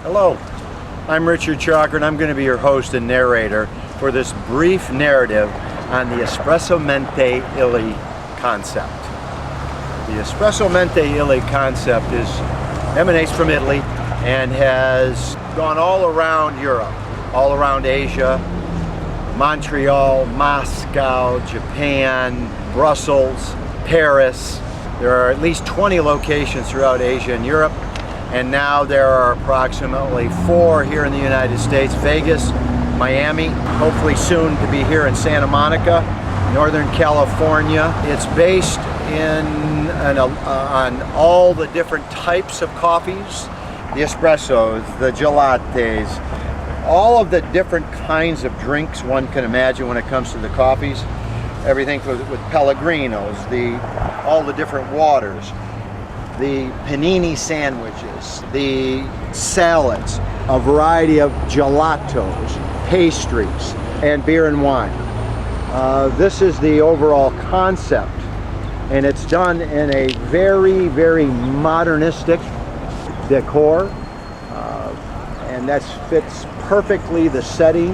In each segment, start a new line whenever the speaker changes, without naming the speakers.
Hello, I'm Richard Chalker and I'm going to be your host and narrator for this brief narrative on the Espressamente illy concept. The Espressamente illy concept emanates from Italy and has gone all around Europe, all around Asia, Montreal, Moscow, Japan, Brussels, Paris. There are at least 20 locations throughout Asia and Europe, and now there are approximately 4 here in the United States: Vegas, Miami, hopefully soon to be here in Santa Monica, Northern California. It's based on all the different types of coffees, the espressos, the gelates, all of the different kinds of drinks one can imagine when it comes to the coffees. Everything with Pellegrinos, all the different waters, the panini sandwiches, the salads, a variety of gelatos, pastries, and beer and wine. This is the overall concept, and it's done in a very, very modernistic decor, and that fits perfectly the setting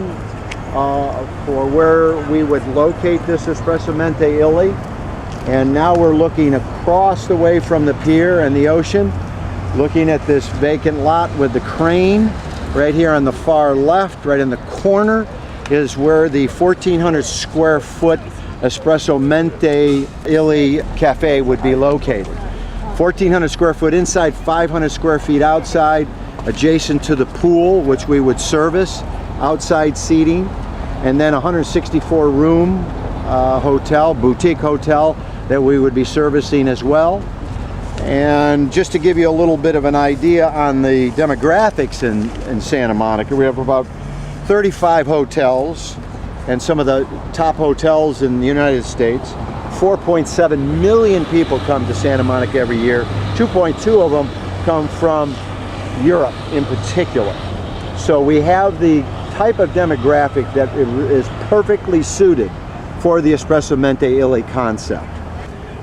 for where we would locate this Espressamente illy. And now we're looking across the way from the pier and the ocean, looking at this vacant lot with the crane. Right here on the far left, right in the corner, is where the 1,400 square foot Espressamente illy cafe would be located. 1,400 square foot inside, 500 square feet outside, adjacent to the pool, which we would service, outside seating, and then 164 room hotel, boutique hotel, that we would be servicing as well. And just to give you a little bit of an idea on the demographics in Santa Monica, we have about 35 hotels, and some of the top hotels in the United States. 4.7 million people come to Santa Monica every year. 2.2 of them come from Europe in particular. So we have the type of demographic that is perfectly suited for the Espressamente illy concept.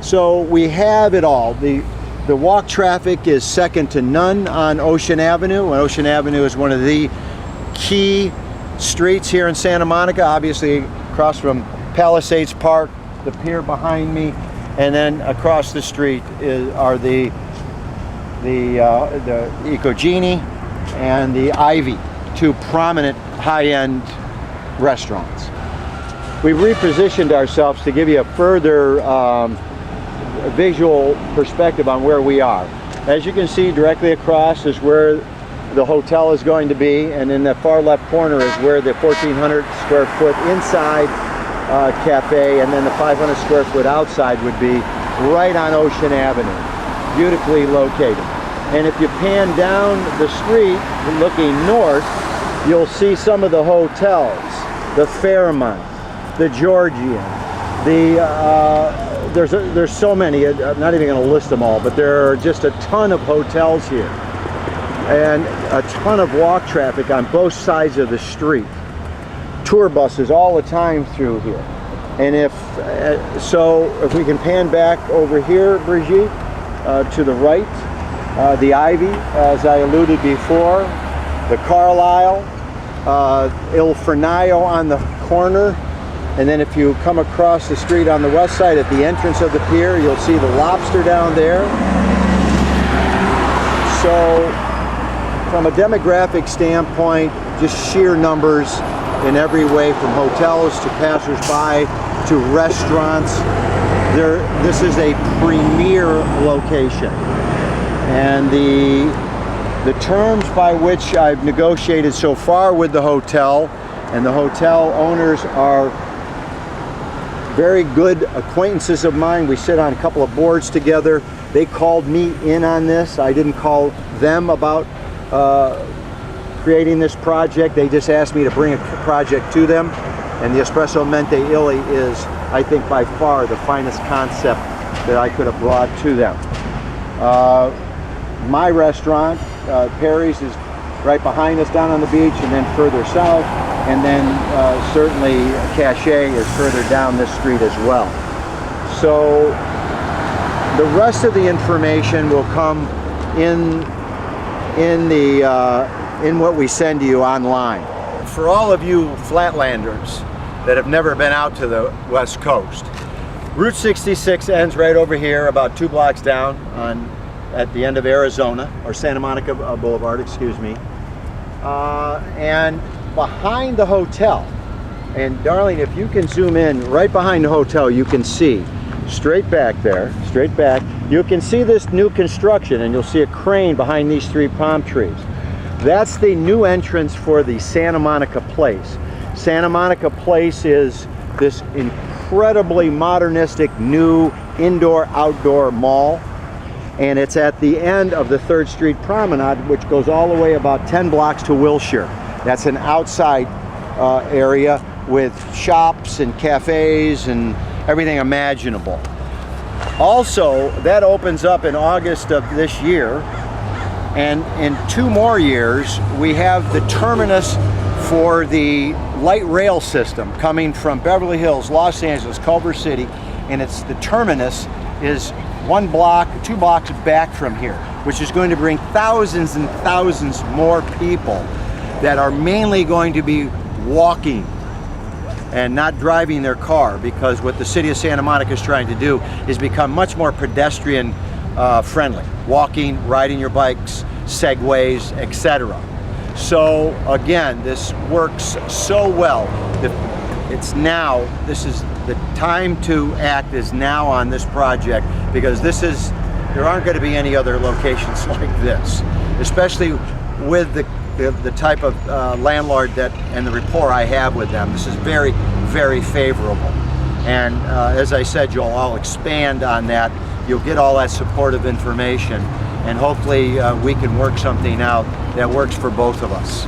So we have it all. The walk traffic is second to none on Ocean Avenue. And Ocean Avenue is one of the key streets here in Santa Monica, obviously across from Palisades Park, the pier behind me, and then across the street are the Ecogenie and the Ivy, 2 prominent high-end restaurants. We've repositioned ourselves to give you a further visual perspective on where we are. As you can see, directly across is where the hotel is going to be, and in the far left corner is where the 1,400 square foot inside cafe, and then the 500 square foot outside would be right on Ocean Avenue, beautifully located. And if you pan down the street looking north, you'll see some of the hotels, the Fairmont, the Georgian, there's so many, I'm not even going to list them all, but there are just a ton of hotels here and a ton of walk traffic on both sides of the street. Tour buses all the time through here. And if we can pan back over here, Brigitte, to the right, the Ivy, as I alluded before, the Carlisle, Il Fornaio on the corner, and then if you come across the street on the west side at the entrance of the pier, you'll see the Lobster down there. So from a demographic standpoint, just sheer numbers in every way, from hotels to passersby to restaurants. This is a premier location. And the terms by which I've negotiated so far with the hotel, and the hotel owners are very good acquaintances of mine. We sit on a couple of boards together. They called me in on this. I didn't call them about creating this project. They just asked me to bring a project to them. And the Espressamente illy is, I think, by far the finest concept that I could have brought to them. My restaurant, Perry's, is right behind us down on the beach, and then further south, and then certainly Cachet is further down this street as well. So the rest of the information will come in the in what we send to you online. For all of you flatlanders that have never been out to the West Coast, Route 66 ends right over here, about 2 blocks down at the end of Arizona, or Santa Monica Boulevard, excuse me. And behind the hotel, and darling, if you can zoom in right behind the hotel, you can see straight back there, straight back, you can see this new construction, and you'll see a crane behind these 3 palm trees. That's the new entrance for the Santa Monica Place. Santa Monica Place is this incredibly modernistic new indoor-outdoor mall, and it's at the end of the 3rd Street Promenade, which goes all the way about 10 blocks to Wilshire. That's an outside area with shops and cafes and everything imaginable. Also, that opens up in August of this year, and in 2 more years we have the terminus for the light rail system coming from Beverly Hills, Los Angeles, Culver City, and the terminus is 1 block, 2 blocks back from here, which is going to bring thousands and thousands more people that are mainly going to be walking and not driving their car, because what the city of Santa Monica is trying to do is become much more pedestrian friendly. Walking, riding your bikes, segways, etc. So again, this works so well. The time to act is now on this project, because there aren't going to be any other locations like this, especially with the type of landlord and the rapport I have with them. This is very, very favorable. And as I said, Joel, I'll expand on that. You'll get all that supportive information, and hopefully we can work something out that works for both of us.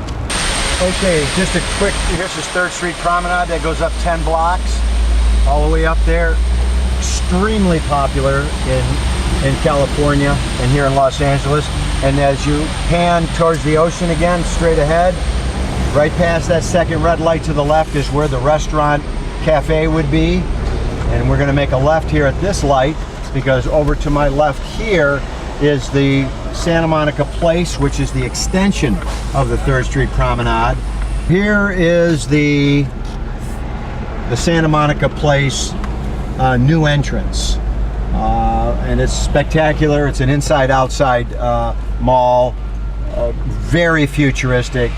Okay, just a quick, here's this 3rd Street Promenade that goes up 10 blocks, all the way up there. Extremely popular in California and here in Los Angeles. And as you pan towards the ocean again, straight ahead, right past that 2nd red light to the left is where the restaurant cafe would be. And we're going to make a left here at this light, because over to my left here is the Santa Monica Place, which is the extension of the 3rd Street Promenade. Here is the Santa Monica Place new entrance. And it's spectacular. It's an inside-outside mall, very futuristic,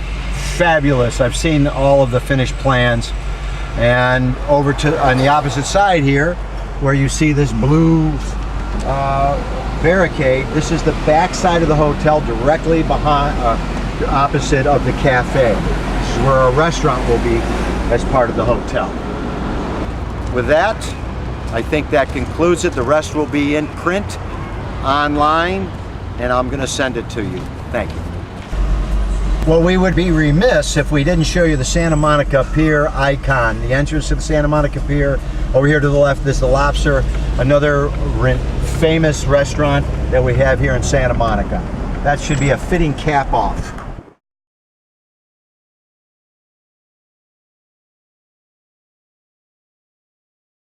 fabulous. I've seen all of the finished plans. And over to on the opposite side here, where you see this blue barricade, this is the back side of the hotel, directly behind, opposite of the cafe. This is where a restaurant will be as part of the hotel. With that, I think that concludes it. The rest will be in print, online, and I'm going to send it to you. Thank you. Well, we would be remiss if we didn't show you the Santa Monica Pier icon. The entrance to the Santa Monica Pier. Over here to the left is the Lobster, another famous restaurant that we have here in Santa Monica. That should be a fitting cap off.